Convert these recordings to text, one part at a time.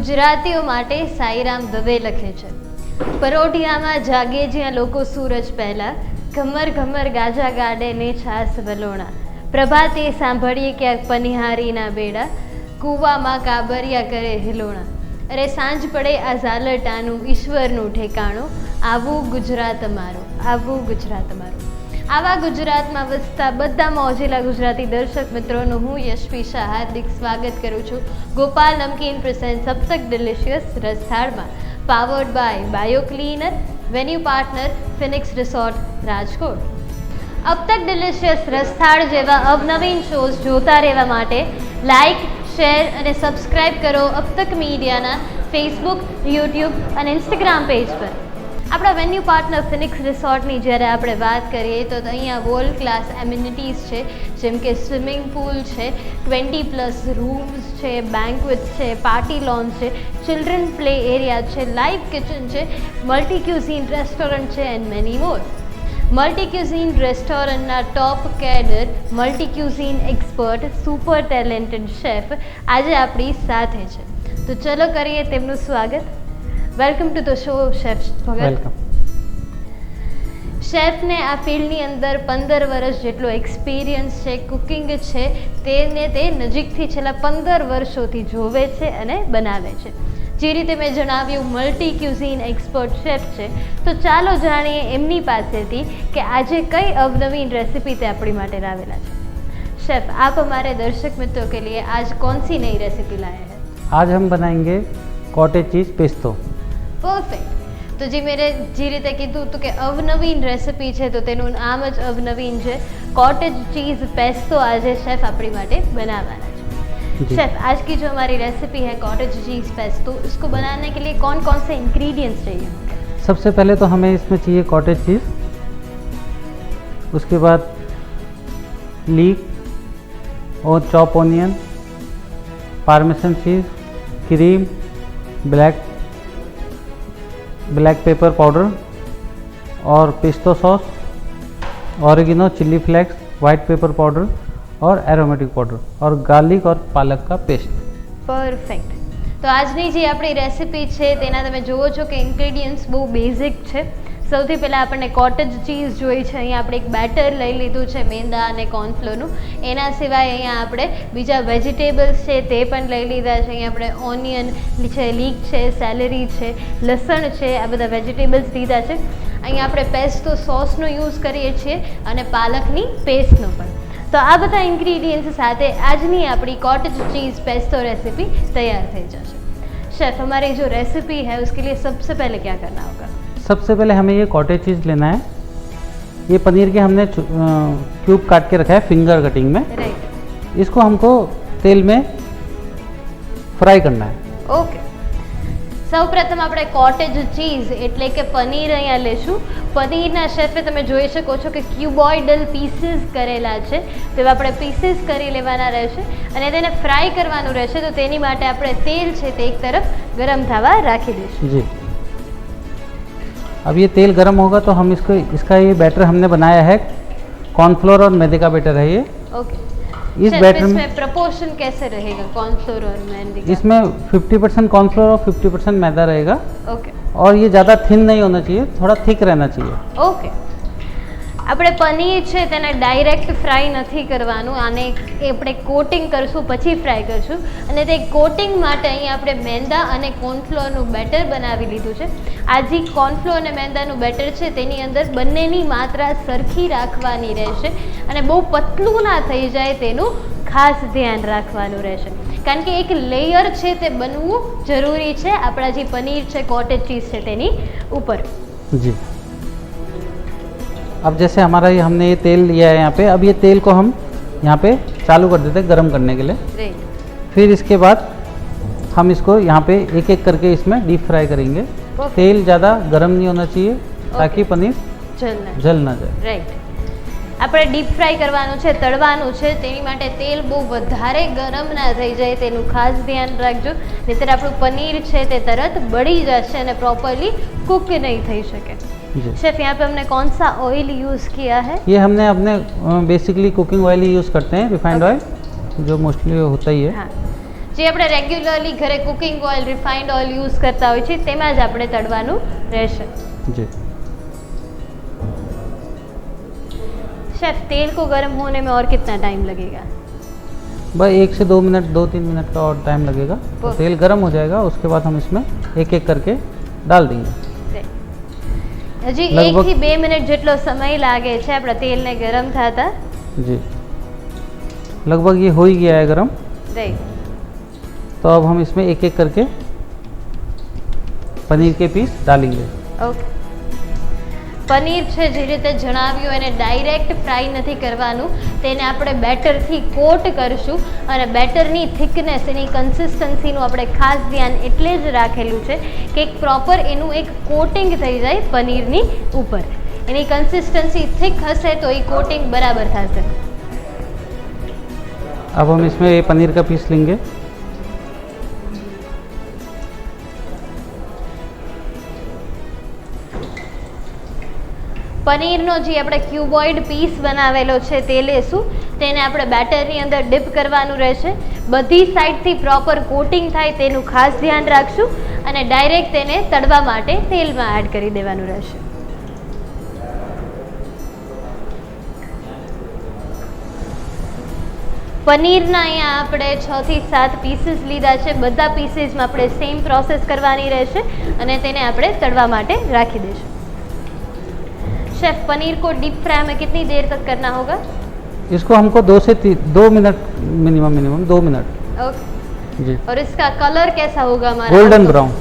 ગુજરાતીઓ માટે સાઈરામ દવે લખે છે, પરોઢિયામાં જાગે જ્યાં લોકો સૂરજ પહેલા, ઘમર ઘમર ગાજા ગાડે ને છાસ વલોણા, પ્રભાતે સાંભળીએ ક્યાંક પનિહારીના બેડા, કૂવામાં કાબરિયા કરે હિલોણા, અરે સાંજ પડે આ ઝાલટાનું ઈશ્વરનું ઠેકાણું, આવું ગુજરાત અમારું, આવું ગુજરાત અમારું. આવા ગુજરાતમાં વસતા બધા મોજીલા ગુજરાતી દર્શક મિત્રોનું હું યશવી શાહ હાર્દિક સ્વાગત કરું છું ગોપાલ નમકીન પ્રેઝન્ટ અબ તક ડિલિશિયસ રસથાળમાં, powered by bio cleaner, venue partner Phoenix resort Rajkot. Ab Tak delicious રસથાળ જેવા અવનવીન શોઝ જોતા રહેવા માટે લાઇક, શેર અને સબસ્ક્રાઇબ કરો અબ તક મીડિયાના ફેસબુક, યુટ્યુબ અને ઇન્સ્ટાગ્રામ પેજ પર. આપણા વેન્યુ પાર્ટનર ફિનિક્સ રિસોર્ટની જ્યારે આપણે વાત કરીએ તો અહીંયા વર્લ્ડ ક્લાસ એમ્યુનિટીઝ છે, જેમ કે સ્વિમિંગ પૂલ છે, 20+ રૂમ્સ છે, બેન્ક્વેટ્સ છે, પાર્ટી લોન્સ છે, ચિલ્ડ્રન પ્લે એરિયા છે, લાઇવ કિચન છે, મલ્ટી ક્યુઝીન રેસ્ટોરન્ટ છે and many more. Multi cuisine રેસ્ટોરન્ટના top cadre, multi cuisine expert, super talented chef આજે આપણી સાથે છે. તો ચલો કરીએ તેમનું સ્વાગત. Welcome to the show chef Bhagat. Welcome. શેફને આ ફિલ્ડની અંદર 15 વર્ષ જેટલો એક્સપિરિયન્સ છે, કુકિંગ છે તેને તે નજીકથી છેલ્લા 15 વર્ષોથી જોવે છે અને બનાવે છે. જે રીતે મેં જણાવ્યું, મલ્ટી ક્યુઝીન એક્સપર્ટ શેફ છે, તો ચાલો જાણીએ એમની પાસેથી કે આજે કઈ અવનવીન રેસિપી તે આપણી માટે લાવેલા છે. शेफ, आप हमारे दर्शक मित्रों के लिए आज कौन सी नई रेसिपी लाए हैं? आज हम बनाएंगे कॉटेज चीज़ पेस्तो. પરફેક્ટ. તો જે રીતે કીધું તો કે અવનવીન રેસિપી છે, તો તેનું નામ જ અવનવીન છે. कॉटेज चीज़ पेस्तो आज शेफ अपनी માટે બનાવવાના છે. शेफ, आज की जो हमारी रेसिपी है कॉटेज चीज़ पेस्तो, इसको बनाने के लिए कौन कौन से इंग्रेडिएंट्स चाहिए? सबसे पहले तो हमें इसमें चाहिए कॉटेज चीज़, उसके बाद लीक और chop onion, Parmesan cheese, cream, black pepper powder और pesto sauce, oregano, chilli flakes, white pepper powder और एरोमेटिक पाउडर और गार्लिक और पालक का पेस्ट. પરફેક્ટ. તો આજની જે આપણી રેસિપી છે તેના તમે જુઓ છો કે ઇન્ગ્રેડિયન્ટ્સ બહુ બેઝિક છે. સૌથી પહેલાં આપણને કોટેજ ચીઝ જોઈએ છે. અહીંયા આપણે એક બેટર લઈ લીધું છે મેંદા અને કોર્નફ્લોરનું. એના સિવાય અહીંયા આપણે બીજા વેજીટેબલ્સ છે તે પણ લઈ લીધા છે. અહીંયા આપણે ઓનિયન છે, લીક છે, સેલેરી છે, લસણ છે, આ બધા વેજીટેબલ્સ લીધા છે. અહીંયા આપણે પેસ્તો સોસનો યુઝ કરીએ છીએ અને પાલકની પેસ્ટનો પણ. तो આ બધા इंग्रेडिएंट्स સાથે આજની આપણી कॉटेज चीज़ पेस्तो रेसिपी तैयार થઈ જશે. शेफ, हमारी जो रेसिपी है उसके लिए सबसे पहले क्या करना होगा? सबसे पहले हमें ये कॉटेज चीज़ लेना है. ये पनीर के हमने क्यूब काट के रखा है फिंगर कटिंग में. राइट. इसको हमको तेल में फ्राई करना है. ओके. સૌપ્રથમ આપણે કોટેજ ચીઝ એટલે કે પનીર અહીંયા લેશું. પનીરના શેફે તમે જોઈ શકો છો કે ક્યુબોઇડલ પીસીસ કરેલા છે, તેવા આપણે પીસીસ કરી લેવાના રહેશે અને તેને ફ્રાય કરવાનું રહેશે. તો તેની માટે આપણે તેલ છે તે એક તરફ ગરમ થવા રાખી દઈશું. जी. अब ये तेल गरम होगा तो हम इसका ये बैटर हमने बनाया है, कॉर्नफ्लोर और मैदे का बैटर है ये. ओके. इस बैटर में प्रपोर्शन कैसे रहेगा कॉर्नफ्लोर और मैदे का? इसमें 50% कॉर्नफ्लोर और 50% मैदा रहेगा. ओके. और ये ज़्यादा थिन नहीं होना चाहिए, थोड़ा थिक रहना चाहिए. ओके. આપણે પનીર છે તેને ડાયરેક્ટ ફ્રાય નથી કરવાનું, આને આપણે કોટિંગ કરશું પછી ફ્રાય કરશું. અને તે કોટિંગ માટે અહીં આપણે મેંદા અને કોર્નફ્લોરનું બેટર બનાવી લીધું છે. આ જે કોર્નફ્લોર અને મેંદાનું બેટર છે તેની અંદર બંનેની માત્રા સરખી રાખવાની રહેશે અને બહુ પતલું ના થઈ જાય તેનું ખાસ ધ્યાન રાખવાનું રહેશે, કારણ કે એક લેયર છે તે બનવું જરૂરી છે આપણા જે પનીર છે કોટેજ ચીઝ છે તેની ઉપર. जी. अब जैसे हमारा ये हमने ये तेल लिया है यहाँ पे, अब ये तेल को हम यहाँ पे चालू कर देते हैं गरम करने के लिए. राइट. फिर इसके बाद हम इसको यहाँ पे एक एक करके इसमें डीप फ्राई करेंगे. तेल ज़्यादा गरम नहीं होना चाहिए ताकि पनीर जल ना जाए. રાઈટ. આપણે ડીપ ફ્રાય કરવાનું છે, તળવાનું છે, તેની માટે તેલ બહુ વધારે ગરમ ના થઈ જાય તેનું ખાસ ધ્યાન રાખજો, નહીંતર આપણું પનીર છે તે તરત બળી જશે અને પ્રોપરલી કુક નહીં થઈ શકે. शेफ, यहाँ पे हमने कौन सा ऑयल यूज़ किया है? ये हमने अपने बेसिकली कुकिंग ऑयल ही यूज़ करते हैं, रिफाइंड ऑयल जो मोस्टली होता ही है. हाँ. જે આપણે રેગ્યુલરલી ઘરે cooking oil, refined oil use કરતા હોય છે તેમાં જ આપણે તળવાનું રહેશે। जी। शेफ, तेल को गर्म होने में और कितना टाइम लगेगा? बस 1 से 2 मिनट, 2-3 मिनट का और टाइम लगेगा। तो तेल गर्म हो जाएगा, उसके बाद हम इसमें एक एक करके डाल देंगे। હજી 1 થી 2 મિનિટ જેટલો સમય લાગે છે આપણા તેલને ગરમ થતા। जी, लगभग ये हो ही गया है गरम। तो अब हम इसमें एक एक करके पनीर के पीस डालेंगे। ओके, પનીર છે જે રીતે જણાવ્યું એને ડાયરેક્ટ ફ્રાય નથી કરવાનું, તેને આપણે બેટરથી કોટ કરશું અને બેટરની થિકનેસ, એની કન્સિસ્ટન્સીનું આપણે ખાસ ધ્યાન એટલે જ રાખેલું છે કે એક પ્રોપર એનું એક કોટિંગ થઈ જાય પનીરની ઉપર। એની કન્સિસ્ટન્સી થિક હશે તો એ કોટિંગ બરાબર થશે। अब हम इसमें ये पनीर का पीस लेंगे। પનીરનો જે આપણે ક્યુબોઇડ પીસ બનાવેલો છે તે લેશું, તેને આપણે બેટરની અંદર ડીપ કરવાનું રહેશે। બધી સાઈડથી પ્રોપર કોટિંગ થાય તેનું ખાસ ધ્યાન રાખશું અને ડાયરેક્ટ તેને તળવા માટે તેલમાં એડ કરી દેવાનું રહેશે। પનીરના અહીંયા આપણે 6 થી 7 પીસીસ લીધા છે। બધા પીસીસમાં આપણે સેમ પ્રોસેસ કરવાની રહેશે અને તેને આપણે તળવા માટે રાખી દઈશું। शेफ, पनीर को डीप फ्राई में कितनी देर तक करना होगा? इसको हमको 2 मिनट मिनिमम 2 मिनट। ओके जी। और इसका कलर कैसा होगा हमारा? Golden brown.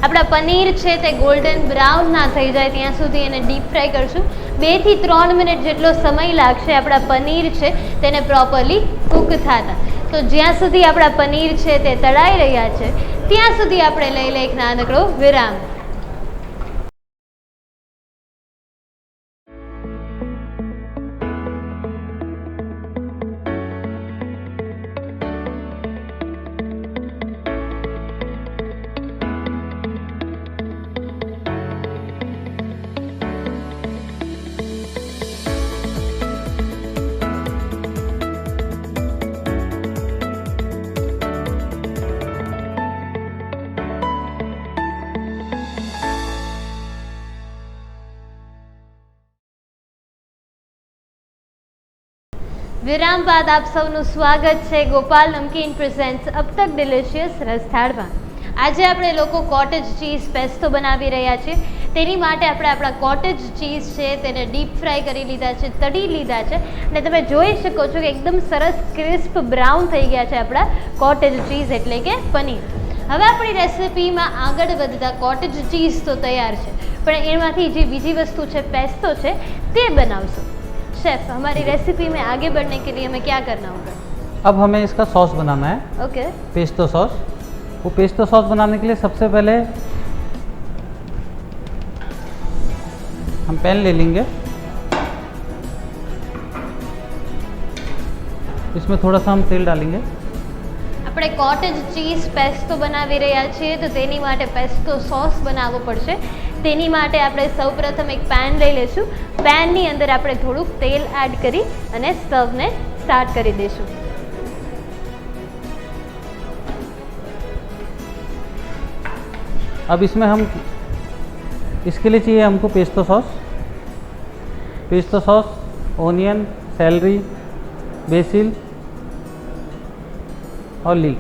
આપણા પનીર છે તે ગોલ્ડન બ્રાઉન ના થઈ જાય ત્યાં સુધી એને ડીપ ફ્રાય કરશું। 2 થી 3 મિનિટ જેટલો સમય લાગશે આપણા પનીર છે તેને પ્રોપરલી કૂક થતા। તો જ્યાં સુધી આપણા પનીર છે તે તળાઈ રહ્યા છે ત્યાં સુધી આપણે લઈ લે એક નાનકડો વિરામ। વિરામ બાદ આપ સૌનું સ્વાગત છે ગોપાલ નમકીન પ્રેઝન્ટ્સ અબ તક ડિલિશિયસ રસથાળમાં। આજે આપણે લોકો કોટેજ ચીઝ પેસ્તો બનાવી રહ્યા છીએ। તેની માટે આપણે આપણા કોટેજ ચીઝ છે તેને ડીપ ફ્રાય કરી લીધા છે, તળી લીધા છે અને તમે જોઈ શકો છો કે એકદમ સરસ ક્રિસ્પ બ્રાઉન થઈ ગયા છે આપણા કોટેજ ચીઝ એટલે કે પનીર। હવે આપણી રેસિપીમાં આગળ વધતા કોટેજ ચીઝ તો તૈયાર છે પણ એમાંથી જે બીજી વસ્તુ છે પેસ્તો છે તે બનાવશું। शेफ, हमारी रेसिपी में आगे बढ़ने के लिए हमें क्या करना होगा? अब हमें इसका सॉस बनाना है। ओके। Pesto sauce. वो पेस्टो सॉस बनाने के लिए सबसे पहले हम पैन ले लेंगे, इसमें थोड़ा सा हम तेल डालेंगे। આપણે કોટેજ ચીઝ પેસ્તો બનાવી રહ્યા છીએ તો તેની માટે પેસ્તો સોસ બનાવવો પડશે। તેની માટે આપણે સૌપ્રથમ એક પેન લઈ લઈશું। પેનની અંદર આપણે થોડુંક તેલ એડ કરી અને સ્ટવને સ્ટાર્ટ કરી દઈશું। अब इसमें हम इसके लिए चाहिए हमको pesto sauce. Pesto sauce, onion, salary, BECIL और लीक।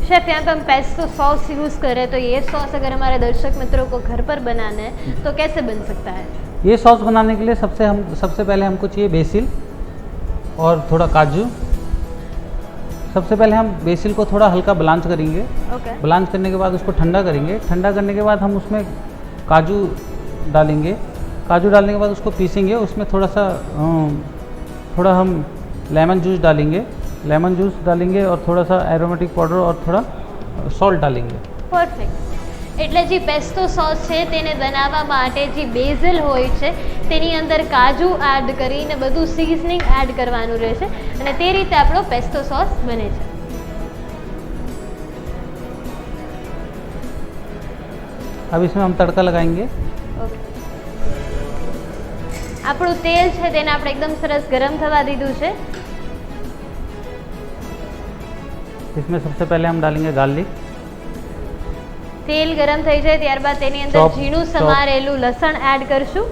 शेफ, यहाँ पे हम पेस्टो सॉस यूज़ करें तो ये सॉस अगर हमारे दर्शक मित्रों को घर पर बनाना है तो कैसे बन सकता है? ये सॉस बनाने के लिए सबसे पहले हमको चाहिए बेसिल और थोड़ा काजू। सबसे पहले हम बेसिल को थोड़ा हल्का ब्लांच करेंगे। ओके। ब्लांच करने के बाद उसको ठंडा करेंगे। ठंडा करने के बाद हम उसमें काजू डालेंगे। काजू डालने के बाद उसको पीसेंगे। उसमें थोड़ा हम लेमन जूस डालेंगे। लेमन जूस डालेंगे और थोड़ा सा एरोमेटिक पाउडर और थोड़ा सॉल्ट डालेंगे। परफेक्ट। એટલે જે પેસ્તો સોસ છે તેને બનાવવા માટે જે બેઝિલ હોય છે તેની અંદર કાજુ એડ કરીને બધું સીઝનિંગ એડ કરવાનું રહેશે અને તે રીતે આપણો પેસ્તો સોસ બને છે। अब इसमें हम तड़का लगाएंगे। આપણું તેલ છે તેને આપણે એકદમ સરસ ગરમ થવા દીધું છે। इसमें सबसे पहले हम डालेंगे गार्लिक, તેલ ગરમ થઈ જાય ત્યારબાદ તેની અંદર Chop, ઝીણું chop. સમારેલું લસણ એડ કરશું.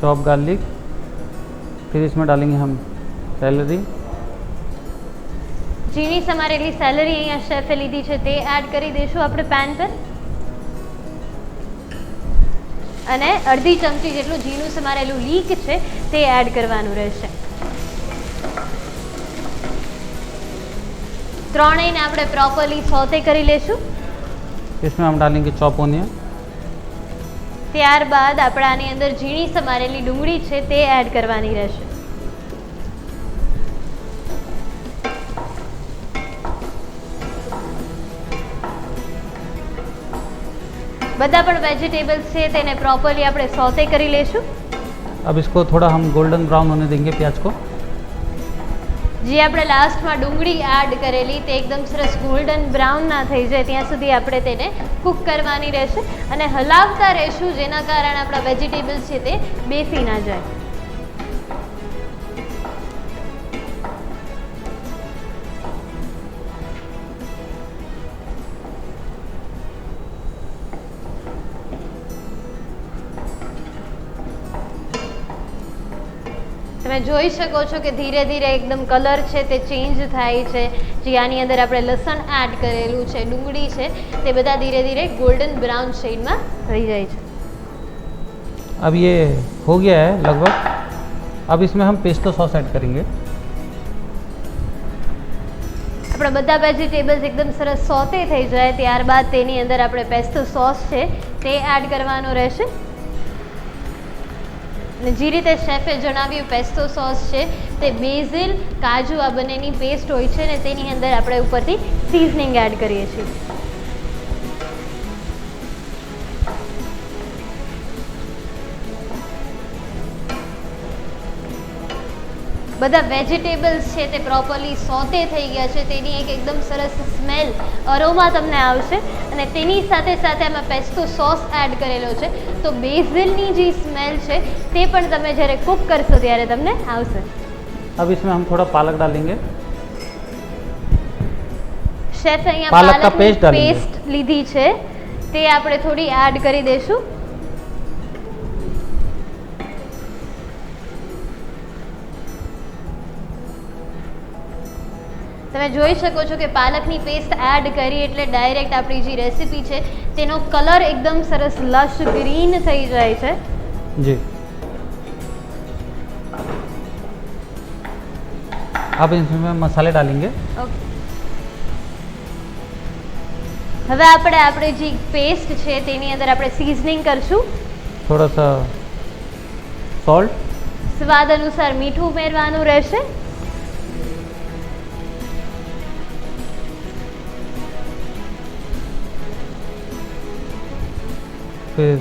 Chop garlic. फिर इसमें डालेंगे हम सेलरी, ઝીણી સમારેલી સેલરી અહીંયા શેફે લીધી છે તે એડ કરી દઈશું આપણે પેન પર, અને અડધી ચમચી જેટલું ઝીણું સમારેલું લીક છે તે એડ કરવાનું રહેશે. ત્રણેયને આપણે પ્રોપરલી સોતે કરી લેશું. इसमें हम डालेंगे चॉप ओनियन, ત્યારબાદ આપણે આની અંદર ઝીણી સમારેલી ડુંગળી છે તે એડ કરવાની રહેશે. બધા પણ વેજીટેબલ્સ છે તેને પ્રોપરલી આપણે સોતે કરી લેશું. अब इसको थोड़ा हम गोल्डन ब्राउन होने देंगे प्याज को। જે આપણે લાસ્ટમાં ડુંગળી એડ કરેલી તે એકદમ સરસ ગોલ્ડન બ્રાઉન ના થઈ જાય ત્યાં સુધી આપણે તેને કૂક કરવાની રહેશે અને હલાવતા રહેશું, જેના કારણે આપણા વેજીટેબલ્સ છે તે બેસી ના જાય. તમે જોઈ શકો છો કે ધીરે ધીરે એકદમ કલર છે તે ચેન્જ થાય છે. જે આની અંદર આપણે લસણ એડ કરેલું છે, ડુંગળી છે, તે બધા ધીરે ધીરે ગોલ્ડન બ્રાઉન શેડમાં થઈ જાય છે. अब ये हो गया है लगभग। अब इसमें हम पेस्टो सॉस ऐड करेंगे। આપણા બધા વેજીટેબલ્સ એકદમ સરસ સોતે થઈ જાય ત્યારબાદ તેની અંદર આપણે પેસ્તો સોસ છે તે એડ કરવાનો રહેશે. અને જે રીતે શેફે જણાવ્યું પેસ્તો સોસ છે તે બેઝિલ, કાજુ આ બંનેની પેસ્ટ હોય છે ને તેની અંદર આપણે ઉપરથી સિઝનિંગ એડ કરીએ છીએ. બધા વેજીટેબલ્સ છે તે પ્રોપરલી સોતે થઈ ગયા છે, તેની એક એકદમ સરસ સ્મેલ, અરોમા તમને આવશે અને તેની સાથે સાથે આમાં પેસ્તો સોસ એડ કરેલો છે તો બેઝિલની જે સ્મેલ છે તે પણ તમે જ્યારે કૂક કરશો ત્યારે તમને આવશે. अब इसमें हम थोड़ा पालक डालेंगे। શેફ અહીંયા પાલક કા પાલકની paste डालेंगे। પેસ્ટ લીધી છે તે આપણે થોડી એડ કરી દઈશું. તમે જોઈ શકો છો કે પાલકની પેસ્ટ એડ કરી એટલે ડાયરેક્ટ આપણી જે રેસીપી છે તેનો કલર એકદમ સરસ લશ ગ્રીન થઈ જાય છે. जी। अब इसमें मसाले डालेंगे। ઓકે, હવે આપણે આપણી જે પેસ્ટ છે તેની અંદર આપણે સિઝનિંગ કરશું. थोड़ा सा सॉल्ट, સ્વાદ અનુસાર મીઠું ઉમેરવાનું રહેશે. फिर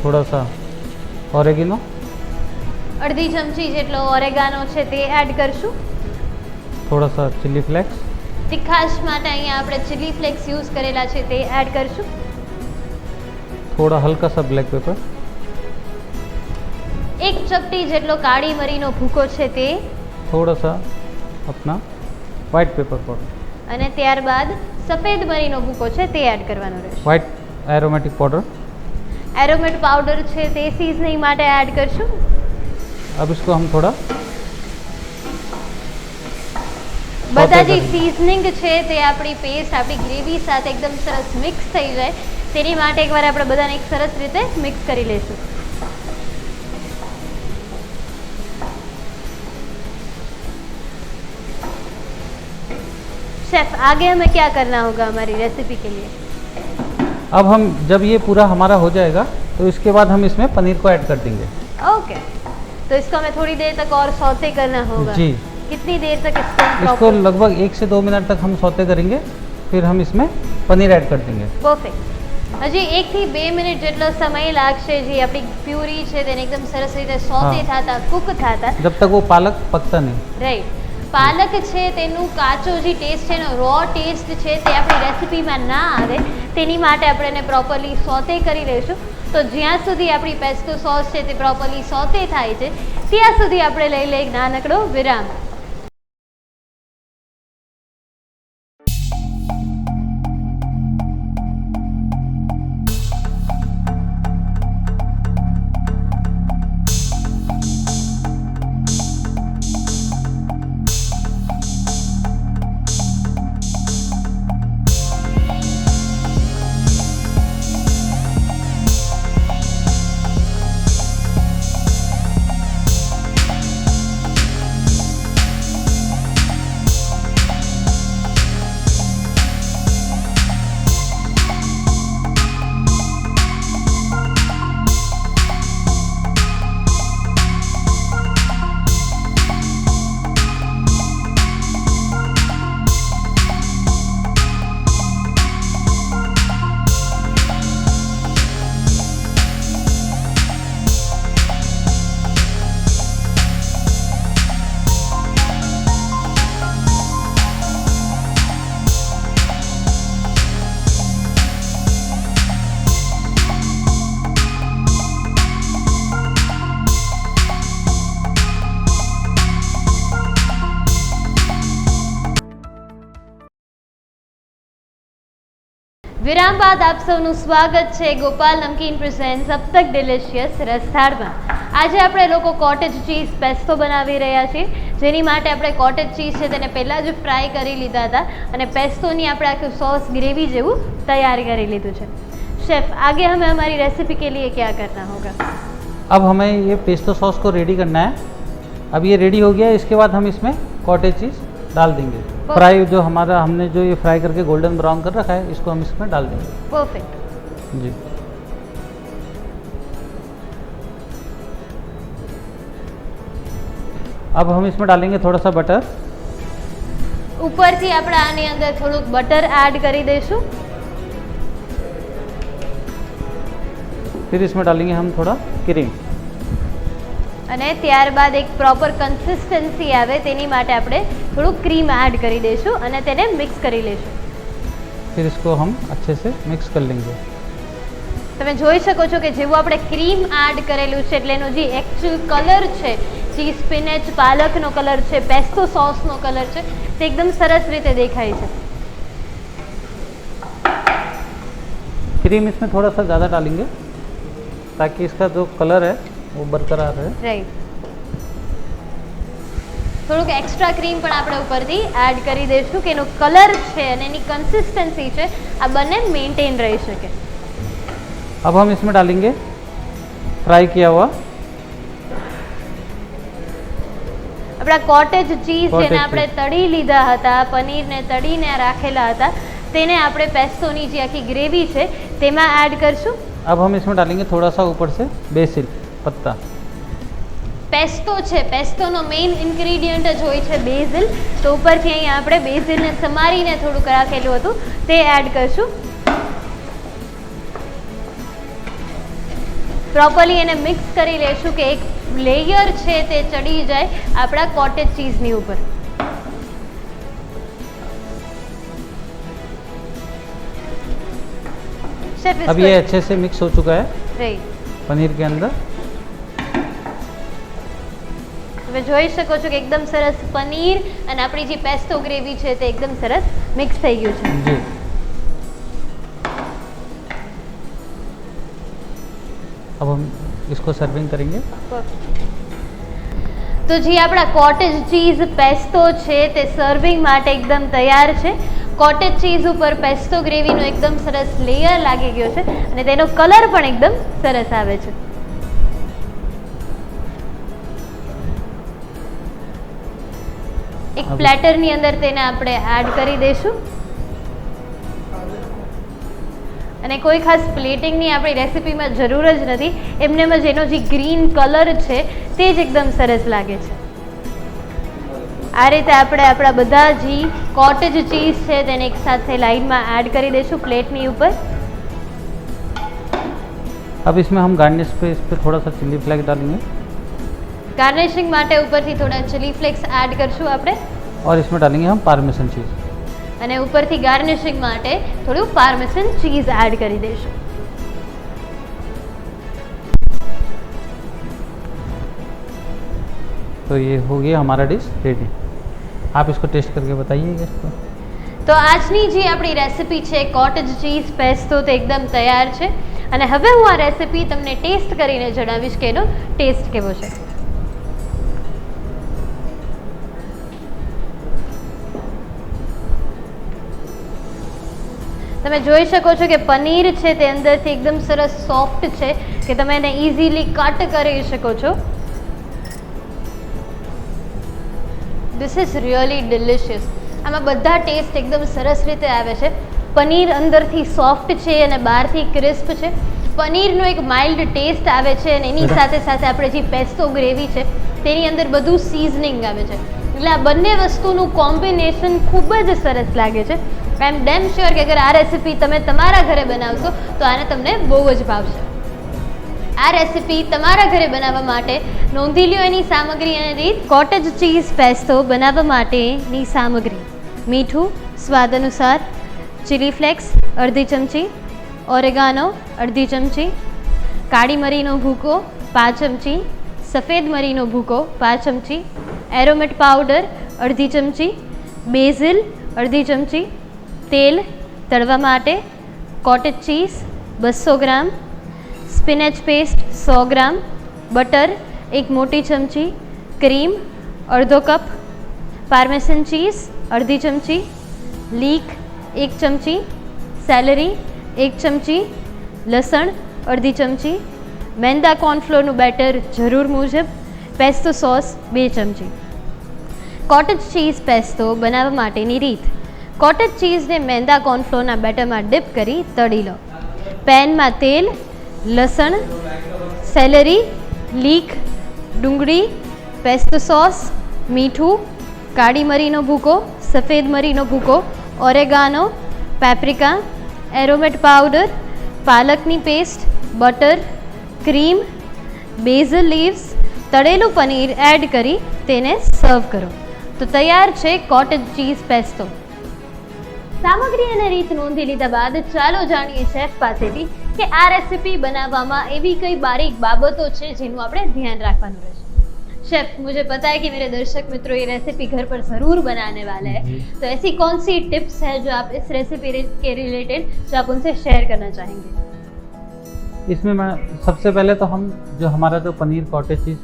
थोड़ा सा ऑरेगिनो, અડધી ચમચી જેટલો ઓરેગાનો છે તે એડ કરશું. थोड़ा सा चिली फ्लेक्स, તીખાશ માટે અહીંયા આપણે ચીલી ફ્લેક્સ યુઝ કરેલા છે તે એડ કરશું. थोड़ा हल्का सा ब्लैक पेपर, એક ચપટી જેટલો કાળી મરીનો ભૂકો છે તે, थोड़ा सा अपना वाइट पेपर पाउडर, અને ત્યારબાદ સફેદ મરીનો ભૂકો છે તે એડ કરવાનો રહેશે. White aromatic powder. Aromat powder છે તે સિઝનિંગ માટે એડ કરશું. अब इसको हम थोड़ा બધા જે કરીએ। સિઝનિંગ છે તે આપણી પેસ્ટ આપણી ગ્રેવી સાથે એકદમ સરસ મિક્સ થઈ જાય તેની માટે એકવાર આપણે બધાને એક સરસ રીતે મિક્સ કરી લઈશું. शेफ आगे हमें क्या करना होगा हमारी रेसिपी के लिए? अब हम जब ये पूरा हमारा हो जाएगा तो इसके बाद हम इसमें पनीर को ऐड कर देंगे। ओके, तो इसको हमें थोड़ी देर तक और सौते करना होगा. जी। कितनी देर तक इसको इसको लगभग 1 से 2 मिनट तक हम सौते करेंगे, फिर हम इसमें पनीर ऐड कर देंगे। પરફેક્ટ. હજી 1 થી 2 મિનિટ જેટલો સમય લાગશે જે આપણી પ્યુરી છે તેને એકદમ સરસ રીતે સોતે હા. થતા, કુક થતા. जब तक वो पालक पकता नहीं। રાઈટ. પાલક છે તેનું કાચો જે ટેસ્ટ છે એનો રો ટેસ્ટ છે તે આપણી રેસિપીમાં ના આવે તેની માટે આપણે એને પ્રોપરલી સોતે કરી લઈશું. તો જ્યાં સુધી આપણી પેસ્તો સોસ છે તે પ્રોપરલી સોતે થાય છે ત્યાં સુધી આપણે લઈ લઈ નાનકડો વિરામ. વિરામ બાદ આપ સૌનું સ્વાગત છે ગોપાલ નમકીન પ્રેઝન્ટ્સ અબ તક ડિલિશિયસ રસથાળમાં. આજે આપણે લોકો કોટેજ ચીઝ પેસ્તો બનાવી રહ્યા છીએ, જેની માટે આપણે કોટેજ ચીઝ છે તેને પહેલાં જ ફ્રાય કરી લીધા હતા અને પેસ્તોની આપણે આખું સોસ ગ્રેવી જેવું તૈયાર કરી લીધું છે. शेफ, आगे हमें हमारी रेसिपी के लिए क्या करना होगा? अब हमें ये पेस्तो सॉस को रेडी करना है. अब ये रेडी हो गया है, इसके बाद हम इसमें कॉटेज चीज़ डाल देंगे. फ्राई जो हमारा हमने जो ये फ्राई करके गोल्डन ब्राउन कर रखा है, इसको हम इसमें डाल देंगे. परफेक्ट जी. अब हम इसमें डालेंगे थोड़ा सा बटर. ઉપરથી આપણે આની અંદર થોડુંક બટર એડ કરી દઈશું. फिर इसमें डालेंगे हम थोड़ा क्रीम. અને ત્યારબાદ એક પ્રોપર કન્સિસ્ટન્સી આવે તેની માટે આપણે થોડું ક્રીમ એડ કરી દઈશું અને તેને મિક્સ કરી લઈશું. फिर इसको हम अच्छे से मिक्स कर लेंगे. તમે જોઈ શકો છો કે જેવું આપણે ક્રીમ એડ કરેલું છે એટલે એનો જે એકચ્યુઅલ કલર છે, જે સ્પિનેચ પાલકનો કલર છે, પેસ્તો સોસનો કલર છે, તે એકદમ સરસ રીતે દેખાય છે. क्रीम इसमें थोड़ा सा ज़्यादा डालेंगे ताकि इसका जो कलर है वो बरकरार रहे. રાઈટ. થોડુંક એક્સ્ટ્રા ક્રીમ પણ આપણે ઉપરથી એડ કરી દઈશું કે એનો કલર છે અને એની કન્સિસ્ટન્સી છે આ બંને મેન્ટેન રહી શકે. अब हम इसमें डालेंगे फ्राई किया हुआ આપણા કોટેજ ચીઝ Cottage જેને આપણે તળી લીધા હતા, પનીરને તળીને રાખેલા હતા, તેને આપણે પેસ્તોની જે આખી ગ્રેવી છે તેમાં એડ કરશું. अब हम इसमें डालेंगे थोड़ा सा ऊपर से बेसिल पत्ता. પેસ્તો છે, પેસ્તોનો મેઇન ઇન્ગ્રીડિયન્ટ જ હોય છે બેઝિલ, તો ઉપરથી અહીંયા આપણે બેઝિલને સમારીને થોડુંક રાખેલું હતું તે એડ કરશું. પ્રોપરલી એને મિક્સ કરી લેશું કે એક લેયર છે તે ચડી જાય આપણા કોટેજ ચીઝની ઉપર. अब ये अच्छे से मिक्स हो चुका है રાઈટ. पनीर के अंदर. તમે જોઈ શકો છો કે એકદમ સરસ પનીર અને આપણી જે પેસ્તો ગ્રેવી છે તે એકદમ સરસ મિક્સ થઈ ગયું છે. जी. अब हम इसको सर्विंग करेंगे. તો જે આપણા કોટેજ ચીઝ પેસ્તો છે તે સર્વિંગ માટે એકદમ તૈયાર છે. કોટેજ ચીઝ ઉપર પેસ્તો ગ્રેવીનો એકદમ સરસ લેયર લાગી ગયો છે અને તેનો કલર પણ એકદમ સરસ આવે છે. એક પ્લેટરની અંદર તેને આપણે એડ કરી દઈશું અને કોઈ ખાસ પ્લેટિંગની આપણી રેસિપીમાં જરૂર જ નથી, એમનેમ જ એનો જે ગ્રીન કલર છે તે જ એકદમ સરસ લાગે છે. આ રીતે આપણે આપણા બધા જે કોટેજ ચીઝ છે તેને એક સાથે લાઈનમાં એડ કરી દઈશું પ્લેટની ઉપર. अब इसमें हम गार्निश पे इस पे थोड़ा सा चिल्ली फ्लेक्स डालेंगे ગાર્નિશિંગ માટે ઉપરથી થોડા ચીલી ફ્લેક્સ એડ કરશું આપણે और इसमें डालेंगे हम पार्मेसन चीज़. અને ઉપરથી ગાર્નિશિંગ માટે થોડું પાર્મેસન ચીઝ એડ કરી દઈશું. तो ये हो गया हमारा डिश रेडी. आप इसको टेस्ट करके बताइए इसको. તો આજની જે આપણી રેસિપી છે કોટેજ ચીઝ પેસ્તો તે એકદમ તૈયાર છે અને હવે હું આ રેસિપી તમને ટેસ્ટ કરીને જણાવીશ કે એનો ટેસ્ટ કેવો છે. તમે જોઈ શકો છો કે પનીર છે તે અંદરથી એકદમ સરસ સોફ્ટ છે કે તમે એને ઇઝીલી કટ કરી શકો છો. This is really delicious. આમાં બધા ટેસ્ટ એકદમ સરસ રીતે આવે છે. પનીર અંદરથી સોફ્ટ છે અને બહારથી ક્રિસ્પ છે. પનીરનો એક માઇલ્ડ ટેસ્ટ આવે છે અને એની સાથે સાથે આપણે જે પેસ્તો ગ્રેવી છે તેની અંદર બધું સિઝનિંગ આવે છે, એટલે આ બંને વસ્તુનું કોમ્બિનેશન ખૂબ જ સરસ લાગે છે. આઈ એમ ડેમ શ્યોર કે અગર આ રેસિપી તમે તમારા ઘરે બનાવશો તો આને તમને બહુ જ ભાવશે. આ રેસિપી તમારા ઘરે બનાવવા માટે નોંધી લ્યો એની સામગ્રી અને રીત. કોટેજ ચીઝ પેસ્તો બનાવવા માટેની સામગ્રી: મીઠું સ્વાદ અનુસાર, ચીલી ફ્લેક્સ અડધી ચમચી, ઓરેગાનો અડધી ચમચી, કાળી મરીનો ભૂકો 5 ચમચી, સફેદ મરીનો ભૂકો 5 ચમચી, એરોમેટ પાવડર અડધી ચમચી, બેઝિલ અડધી ચમચી, તેલ તળવા માટે कॉटेज चीज़ 200 ग्राम, स्पिनेच पेस्ट 100 ग्राम, बटर 1 मोटी चमची, क्रीम अर्धो कप, पार्मेसन चीज़ अर्धी चमची, लीक 1 चमची, सेलरी 1 चमची, लसण अर्धी चमची, मैदा कॉर्नफ्लोरનું બેટર જરૂર મુજબ, પેસ્તો સોસ 2 ચમચી. કોટેજ ચીઝ પેસ્તો બનાવવા માટેની રીત. કોટેજ ચીઝને મેંદા કોર્નફ્લોરના બેટરમાં ડીપ કરી તળી લો. પેનમાં તેલ, લસણ, સેલરી, લીક, ડુંગળી, પેસ્તો સોસ, મીઠું, કાળી મરીનો ભૂકો, સફેદ મરીનો ભૂકો, ઓરેગાનો, પેપ્રિકા, એરોમેટ પાવડર, પાલકની paste, butter, cream, basil leaves, તળેલું પનીર એડ કરી તેને સર્વ કરો. તો તૈયાર છે કોટેજ ચીઝ પેસ્તો. સામગ્રી અને રીત નોંધી લીધા બાદ ચાલો જાણીએ શેફ પાસેથી કે આ રેસીપી બનાવવામાં એવી કઈ બારીક બાબતો છે જેનું આપણે ધ્યાન રાખવાનું રહેશે. शेफ, मुझे पता है कि मेरे दर्शक मित्रों ये रेसिपी घर पर ज़रूर बनाने वाले हैं, तो ऐसी कौन सी टिप्स है जो आप इस रेसिपी के रिलेटेड जो आप उनसे शेयर करना चाहेंगे? इसमें मैं सबसे पहले तो हम जो हमारा जो पनीर कॉटेज चीज़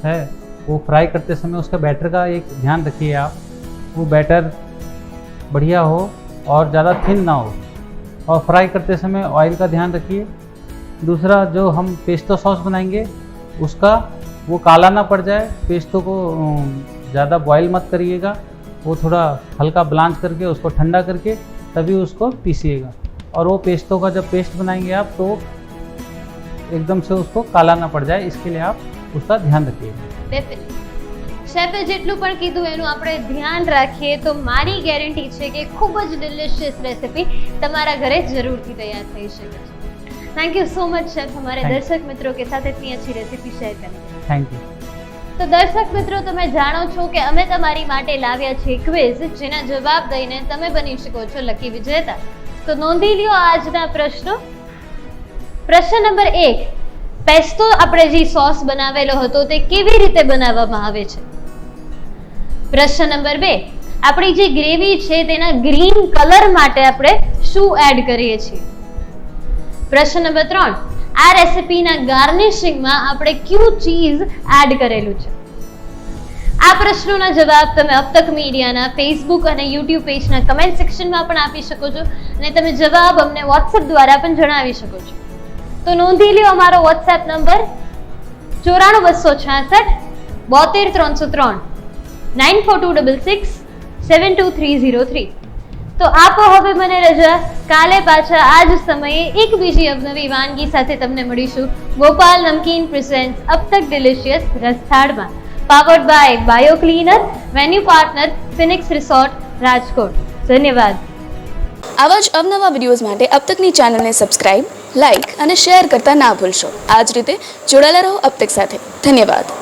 है वो फ्राई करते समय उसका बैटर का एक ध्यान रखिए आप, वो बैटर बढ़िया हो और ज़्यादा थिन ना हो, और फ्राई करते समय ऑयल का ध्यान रखिए. दूसरा, जो हम पेस्तो सॉस बनाएंगे उसका वो काला ना पड़ जाए. पेस्तो को ज़्यादा बॉयल मत करिएगा, वो थोड़ा हल्का ब्लांच करके उसको ठंडा करके तभी उसको पीसिएगा. और वो पेस्तो का जब पेस्ट बनाएंगे आप तो एकदम से उसको काला ना पड़ जाए, इसके लिए आप उसका ध्यान रखिएगा. શેફે જેટલું પણ કીધું એનું આપણે ધ્યાન રાખીએ તો મારી ગેરંટી છે કે ખૂબ જ ડિલિશિયસ રેસિપી તમારા ઘરે જરૂરથી તૈયાર થઈ શકે છે. Thank you so much chef, हमारे દર્શક મિત્રો કે સાથે इतनी अच्छी रेसिपी शेयर करने. Thank you. તો દર્શક મિત્રો, તમે જાણો છો કે અમે તમારી માટે લાવ્યા છીએ ક્વિઝ, જેના જવાબ દઈને તમે બની શકો છો લકી વિજેતા. તો નોંધી લ્યો આજના પ્રશ્નો. પ્રશ્ન નંબર 1, પેસ્તો આપણે જે સોસ બનાવેલો હતો તે કેવી રીતે બનાવવામાં આવે છે? પ્રશ્ન નંબર 2, આપણી જે ગ્રેવી છે તેના ગ્રીન કલર માટે આપણે શું એડ કરીએ છીએ? પ્રશ્ન નંબર 3, આ રેસિપીના ગાર્નિશિંગમાં આપણે ક્યુ ચીઝ એડ કરેલું છે? આ પ્રશ્નોના જવાબ તમે અબતક મીડિયાના ફેસબુક અને યુટ્યુબ પેજના કમેન્ટ સેક્શનમાં પણ આપી શકો છો અને તમે જવાબ અમને વોટ્સએપ દ્વારા પણ જણાવી શકો છો. તો નોંધી લ્યો અમારો વોટ્સએપ નંબર 94266 72303 94266 72303. તો આપો હવે મને રજા. કાલે પાછા આ જ સમયે એક બીજી અવનવી વાનગી સાથે તમને મળીશું ગોપાલ નમકીન પ્રેઝન્ટ્સ અબ તક ડિલિશિયસ રસથાળમાં, powered by bio cleaner, venue partner Phoenix resort Rajkot. ધન્યવાદ. આવા જ અવનવા વિડીયોઝ માટે અબ તકની ચેનલને સબસ્ક્રાઇબ, લાઇક અને શેર કરતા ના ભૂલશો. આ જ રીતે જોડાયેલા રહો અબ તક સાથે. ધન્યવાદ.